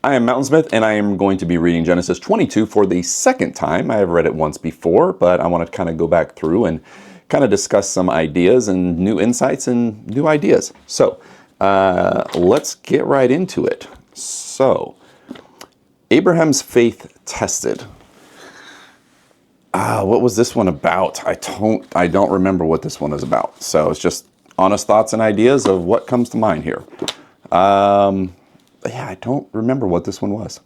I am Mountain Smith, and I am going to be reading Genesis 22 for the second time. I have read it once before, but I want to kind of go back through and kind of discuss some ideas and new insights and new ideas. So let's get right into it. So, Abraham's faith tested. What was this one about? I don't remember what this one is about. So it's just honest thoughts and ideas of what comes to mind here. Yeah, I don't remember what this one was.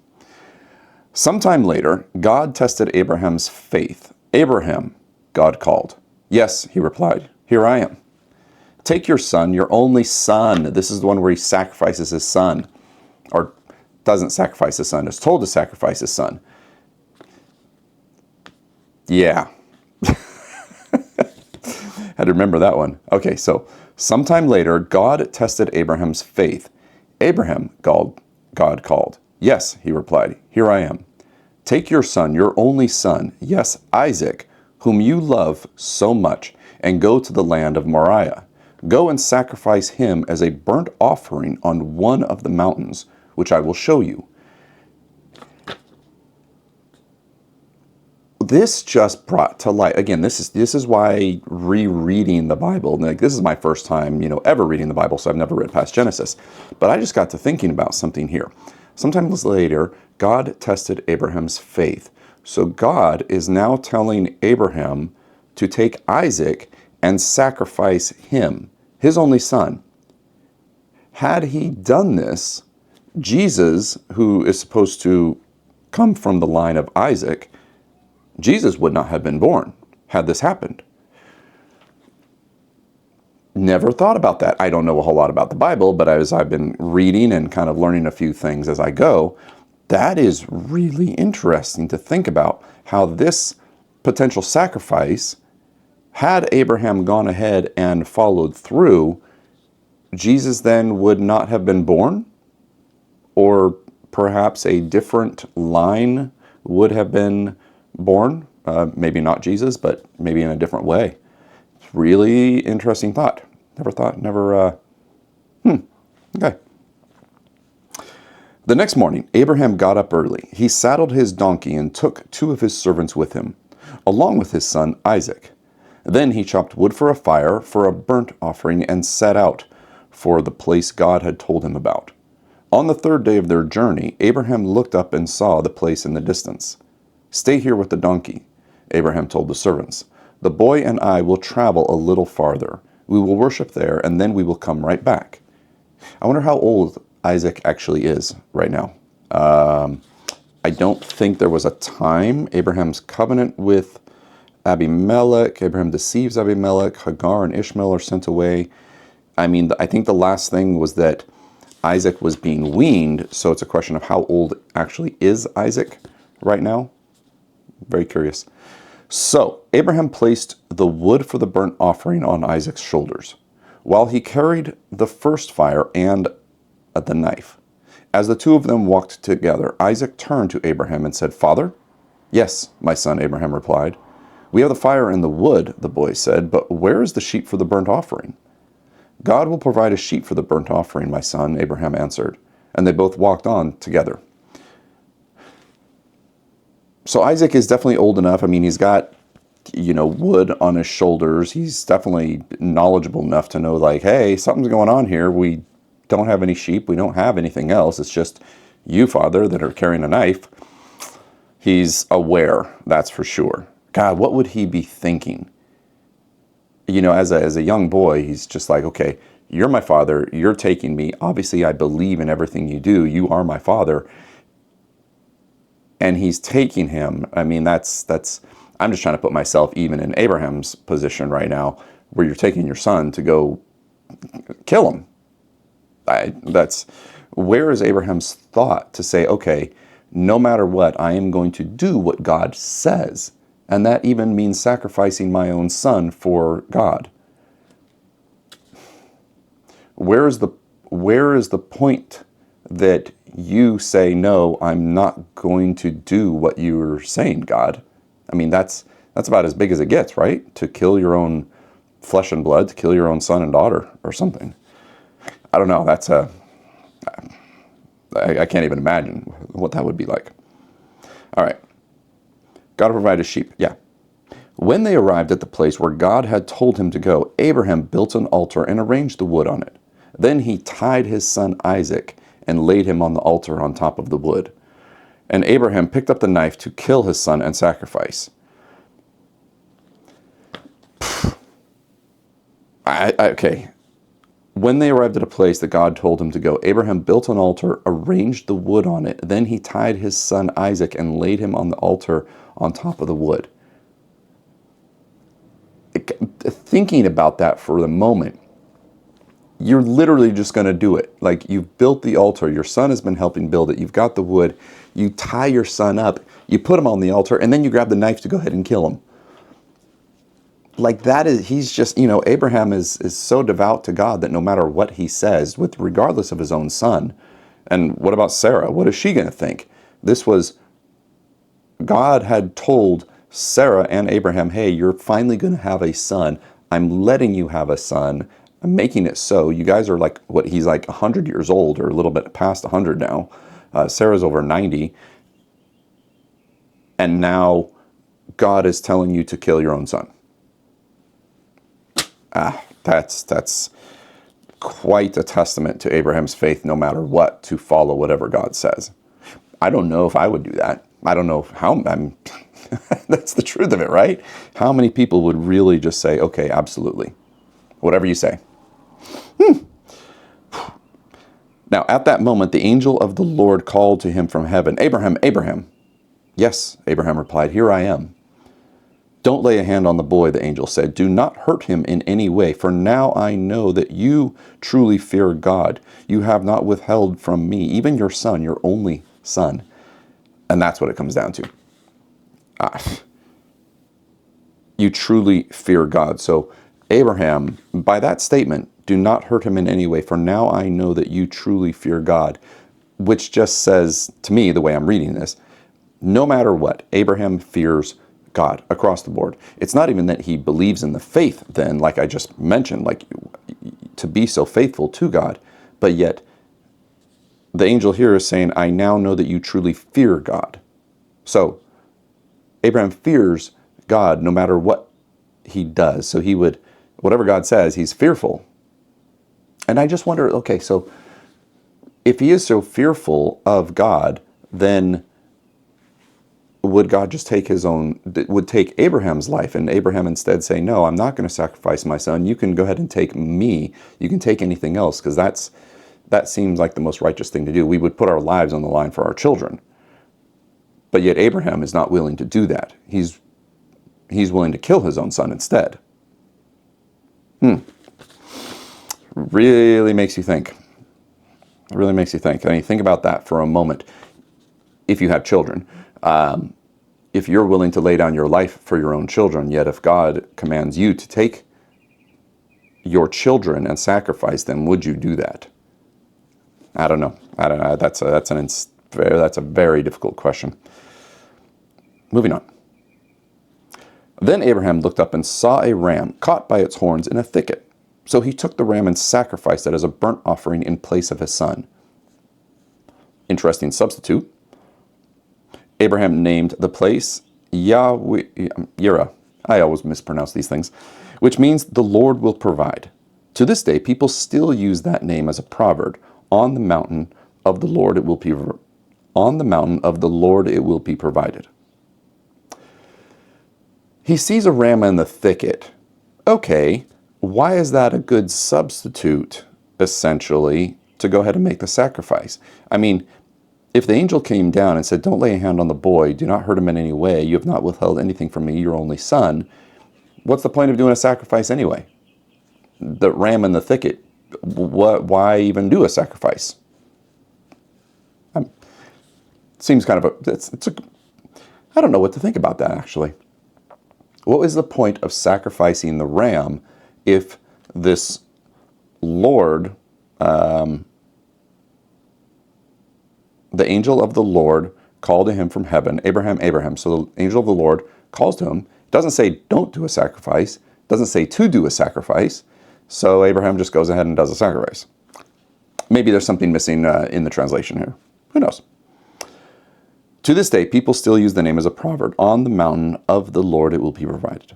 Sometime later, God tested Abraham's faith. "Abraham," God called. "Yes," he replied. "Here I am." "Take your son, your only son." This is the one where he sacrifices his son. Or doesn't sacrifice his son, is told to sacrifice his son. Yeah. Had to remember that one. Okay, so sometime later, God tested Abraham's faith. "Abraham," God called. "Yes," he replied. "Here I am." "Take your son, your only son, yes, Isaac, whom you love so much, and go to the land of Moriah. Go and sacrifice him as a burnt offering on one of the mountains, which I will show you." This just brought to light, again, this is why rereading the Bible, like this is my first time, ever reading the Bible, so I've never read past Genesis. But I just got to thinking about something here. Sometimes later, God tested Abraham's faith. So God is now telling Abraham to take Isaac and sacrifice him, his only son. Had he done this, Jesus, who is supposed to come from the line of Isaac, Jesus would not have been born had this happened. Never thought about that. I don't know a whole lot about the Bible, but as I've been reading and kind of learning a few things as I go, that is really interesting to think about how this potential sacrifice, had Abraham gone ahead and followed through, Jesus then would not have been born, or perhaps a different line would have been born, maybe not Jesus, but maybe in a different way. It's really interesting thought. Okay. The next morning, Abraham got up early. He saddled his donkey and took two of his servants with him, along with his son Isaac. Then he chopped wood for a fire for a burnt offering and set out for the place God had told him about. On the third day of their journey, Abraham looked up and saw the place in the distance. "Stay here with the donkey," Abraham told the servants. "The boy and I will travel a little farther. We will worship there, and then we will come right back." I wonder how old Isaac actually is right now. I don't think there was a time. Abraham's covenant with Abimelech. Abraham deceives Abimelech. Hagar and Ishmael are sent away. I think the last thing was that Isaac was being weaned, so it's a question of how old actually is Isaac right now. Very curious. So, Abraham placed the wood for the burnt offering on Isaac's shoulders, while he carried the first fire and the knife. As the two of them walked together, Isaac turned to Abraham and said, "Father?" "Yes, my son," Abraham replied. "We have the fire and the wood," the boy said, "but where is the sheep for the burnt offering?" "God will provide a sheep for the burnt offering, my son," Abraham answered, and they both walked on together. So Isaac is definitely old enough. He's got, wood on his shoulders. He's definitely knowledgeable enough to know, like, hey, something's going on here. We don't have any sheep. We don't have anything else. It's just you, Father, that are carrying a knife. He's aware, that's for sure. God, what would he be thinking? As a young boy, he's just like, okay, you're my father. You're taking me. Obviously, I believe in everything you do. You are my father. And he's taking him. That's. I'm just trying to put myself even in Abraham's position right now, where you're taking your son to go kill him. Where is Abraham's thought to say, okay, no matter what, I am going to do what God says, and that even means sacrificing my own son for God. Where is the point that you say, no, I'm not going to do what you're saying, God? That's about as big as it gets, right? To kill your own flesh and blood, to kill your own son and daughter or something. I don't know. I can't even imagine what that would be like. All right. God will provide a sheep. Yeah. When they arrived at the place where God had told him to go, Abraham built an altar and arranged the wood on it. Then he tied his son Isaac and laid him on the altar on top of the wood. And Abraham picked up the knife to kill his son and sacrifice. Okay. When they arrived at a place that God told him to go, Abraham built an altar, arranged the wood on it. Then he tied his son Isaac and laid him on the altar on top of the wood. Thinking about that for the moment, you're literally just going to do it. Like, you've built the altar. Your son has been helping build it. You've got the wood. You tie your son up. You put him on the altar, and then you grab the knife to go ahead and kill him. Like, that is, he's just, Abraham is so devout to God that no matter what he says, regardless of his own son. And what about Sarah? What is she going to think? This was, God had told Sarah and Abraham, hey, you're finally going to have a son. I'm letting you have a son. I'm making it so. You guys are like, he's like 100 years old, or a little bit past 100 now. Sarah's over 90. And now God is telling you to kill your own son. That's quite a testament to Abraham's faith, no matter what, to follow whatever God says. I don't know if I would do that. I don't know how, that's the truth of it, right? How many people would really just say, okay, absolutely, whatever you say. Now, at that moment, the angel of the Lord called to him from heaven, Abraham, Abraham. Yes, Abraham replied, here I am. Don't lay a hand on the boy, the angel said. Do not hurt him in any way, for now I know that you truly fear God. You have not withheld from me, even your son, your only son. And that's what it comes down to. You truly fear God. So Abraham, by that statement, do not hurt him in any way, for now I know that you truly fear God, which just says, to me, the way I'm reading this, no matter what, Abraham fears God across the board. It's not even that he believes in the faith then, like I just mentioned, like to be so faithful to God, but yet the angel here is saying, I now know that you truly fear God. So Abraham fears God no matter what he does. So he would, whatever God says, he's fearful. And I just wonder, okay, so if he is so fearful of God, then would God just take would take Abraham's life, and Abraham instead say, no, I'm not going to sacrifice my son. You can go ahead and take me. You can take anything else, because that seems like the most righteous thing to do. We would put our lives on the line for our children. But yet Abraham is not willing to do that. He's willing to kill his own son instead. Really makes you think. It really makes you think. I mean, think about that for a moment. If you have children, if you're willing to lay down your life for your own children, yet if God commands you to take your children and sacrifice them, would you do that? I don't know. That's a very difficult question. Moving on. Then Abraham looked up and saw a ram caught by its horns in a thicket. So he took the ram and sacrificed it as a burnt offering in place of his son. Interesting substitute. Abraham named the place Yireh. I always mispronounce these things, which means the Lord will provide. To this day, people still use that name as a proverb. On the mountain of the Lord it will be provided. He sees a ram in the thicket. Okay, why is that a good substitute, essentially, to go ahead and make the sacrifice? I mean, if the angel came down and said, don't lay a hand on the boy, do not hurt him in any way, you have not withheld anything from me, your only son, what's the point of doing a sacrifice anyway? The ram in the thicket, why even do a sacrifice? Seems kind of I don't know what to think about that, actually. What was the point of sacrificing the ram if this Lord, the angel of the Lord called to him from heaven, Abraham, Abraham. So the angel of the Lord calls to him. It doesn't say don't do a sacrifice. It doesn't say to do a sacrifice. So Abraham just goes ahead and does a sacrifice. Maybe there's something missing in the translation here. Who knows? To this day, people still use the name as a proverb. On the mountain of the Lord it will be provided.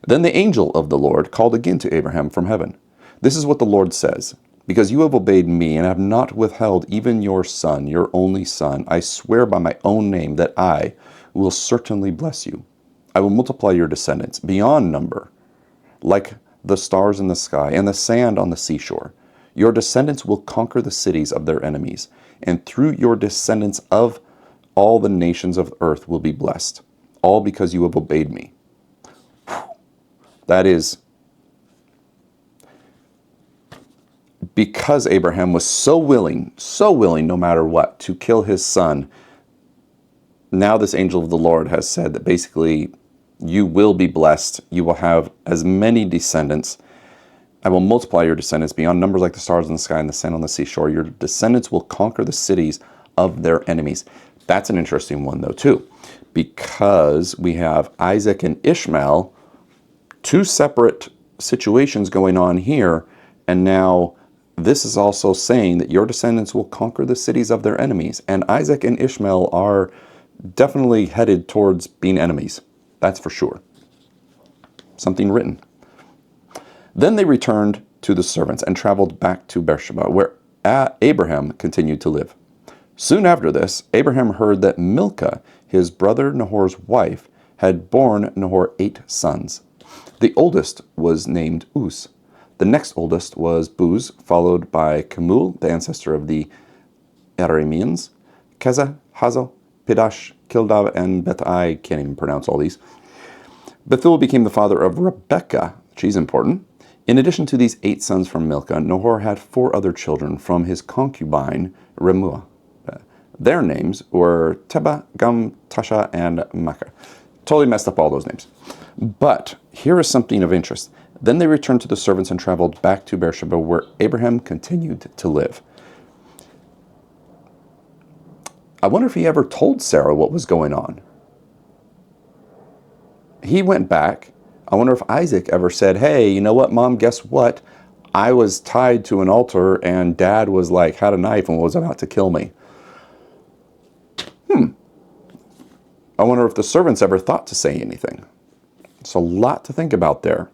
Then the angel of the Lord called again to Abraham from heaven. This is what the Lord says. Because you have obeyed me and have not withheld even your son, your only son, I swear by my own name that I will certainly bless you. I will multiply your descendants beyond number, like the stars in the sky and the sand on the seashore. Your descendants will conquer the cities of their enemies, and through your descendants of all the nations of earth will be blessed, all because you have obeyed me. That is, because Abraham was so willing, no matter what, to kill his son, now this angel of the Lord has said that basically, you will be blessed. You will have as many descendants. I will multiply your descendants beyond numbers like the stars in the sky and the sand on the seashore. Your descendants will conquer the cities of their enemies. That's an interesting one, though, too, because we have Isaac and Ishmael, two separate situations going on here, and now this is also saying that your descendants will conquer the cities of their enemies. And Isaac and Ishmael are definitely headed towards being enemies. That's for sure. Something written. Then they returned to the servants and traveled back to Beersheba, where Abraham continued to live. Soon after this, Abraham heard that Milcah, his brother Nahor's wife, had borne Nahor 8 sons. The oldest was named Uz. The next oldest was Buz, followed by Kemuel, the ancestor of the Arameans, Keza, Hazo, Pidash, Kildab, and Bet-I. Can't even pronounce all these. Bethuel became the father of Rebekah. She's important. In addition to these 8 sons from Milcah, Nahor had 4 other children from his concubine Remuah. Their names were Teba, Gum, Tasha, and Makkah. Totally messed up all those names. But here is something of interest. Then they returned to the servants and traveled back to Beersheba, where Abraham continued to live. I wonder if he ever told Sarah what was going on. He went back. I wonder if Isaac ever said, hey, you know what, Mom, guess what? I was tied to an altar and Dad was like, had a knife and was about to kill me. I wonder if the servants ever thought to say anything. It's a lot to think about there.